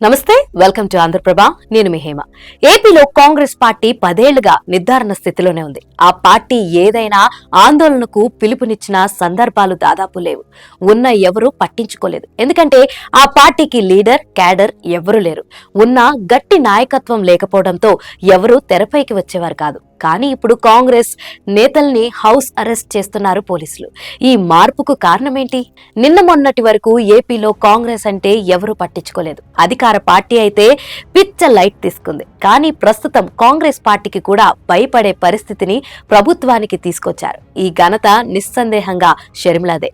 నమస్తే, welcome to Andhraprabha. నేను మీ హేమ. ఏపీలో కాంగ్రెస్ పార్టీ 10 ఏళ్లుగా నిర్ధారణ స్థితిలోనే ఉంది. ఆ పార్టీ ఏదైనా ఆందోళనకు పిలుపునిచ్చిన సందర్భాలు దాదాపు లేవు. ఉన్న ఎవరూ పట్టించుకోలేదు. ఎందుకంటే ఆ పార్టీకి లీడర్, క్యాడర్ ఎవరూ లేరు. ఉన్న గట్టి నాయకత్వం లేకపోవడంతో ఎవరూ తెరపైకి వచ్చేవారు కాదు. కానీ ఇప్పుడు కాంగ్రెస్ నేతల్ని హౌస్ అరెస్ట్ చేస్తున్నారు పోలీసులు. ఈ మార్పుకు కారణమేంటి? నిన్న మొన్నటి వరకు ఏపీలో కాంగ్రెస్ అంటే ఎవరూ పట్టించుకోలేదు. అధికార పార్టీ అయితే పిచ్చ లైట్ తీసుకుంది. కానీ ప్రస్తుతం కాంగ్రెస్ పార్టీకి కూడా భయపడే పరిస్థితిని ప్రభుత్వానికి తీసుకొచ్చారు. ఈ ఘనత నిస్సందేహంగా షర్మిలదే.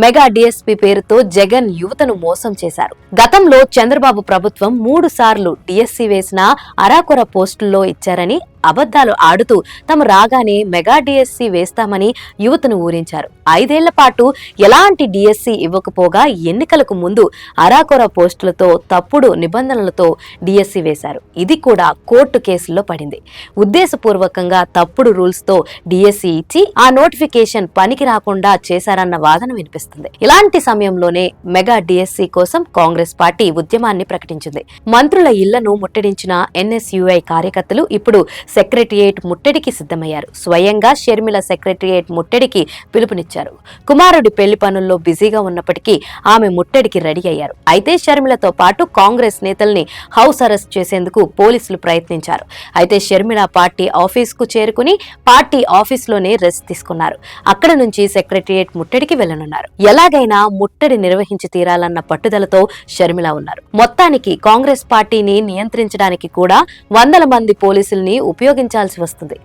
మెగా డిఎస్పీ పేరుతో జగన్ యువతను మోసం చేశారు. గతంలో చంద్రబాబు ప్రభుత్వం 3 సార్లు డిఎస్సీ వేసిన అరాకొర పోస్టుల్లో ఇచ్చారని అబద్ధాలు ఆడుతూ తమ రాగానే మెగా డిఎస్సీ వేస్తామని యువతను ఊరించారు. 5 ఏళ్ల పాటు ఎలాంటి డిఎస్సీ ఇవ్వకపోగా ఎన్నికలకు ముందు అరాకొర పోస్టులతో తప్పుడు నిబంధనలతో డిఎస్సీ వేశారు. ఇది కూడా కోర్టు కేసుల్లో పడింది. ఉద్దేశపూర్వకంగా తప్పుడు రూల్స్ తో డిఎస్సీ ఇచ్చి ఆ నోటిఫికేషన్ పనికి రాకుండా చేశారన్న వాదన వినిపిస్తుంది. ఇలాంటి సమయంలోనే మెగా డిఎస్సీ కోసం కాంగ్రెస్ పార్టీ ఉద్యమాన్ని ప్రకటించింది. మంత్రుల ఇళ్లను ముట్టడించిన ఎన్ఎస్యుఐ కార్యకర్తలు ఇప్పుడు సెక్రటరియేట్ ముట్టడికి సిద్ధమయ్యారు. స్వయంగా షర్మిల సెక్రటరియేట్ ముట్టడికి పిలుపునిచ్చారు. కుమారుడి పెళ్లి పనుల్లో బిజీగా ఉన్నప్పటికీ ఆమె ముట్టడికి రెడీ అయ్యారు. అయితే షర్మిలతో పాటు కాంగ్రెస్ నేతల్ని హౌస్ అరెస్ట్ చేసేందుకు పోలీసులు ప్రయత్నించారు. అయితే షర్మిల పార్టీ ఆఫీస్ కు చేరుకుని పార్టీ ఆఫీస్లోనే రెస్ట్ తీసుకున్నారు. అక్కడ నుంచి సెక్రటరియేట్ ముట్టడికి వెళ్లనున్నారు. ఎలాగైనా ముట్టడి నిర్వహించి తీరాలన్న పట్టుదలతో షర్మిల ఉన్నారు. మొత్తానికి కాంగ్రెస్ పార్టీని నియంత్రించడానికి కూడా వందల మంది పోలీసుల్ని ఉపయోగించాల్సి వస్తుంది.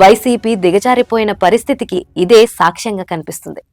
వైసీపీ దిగజారిపోయిన పరిస్థితికి ఇదే సాక్ష్యంగా కనిపిస్తుంది.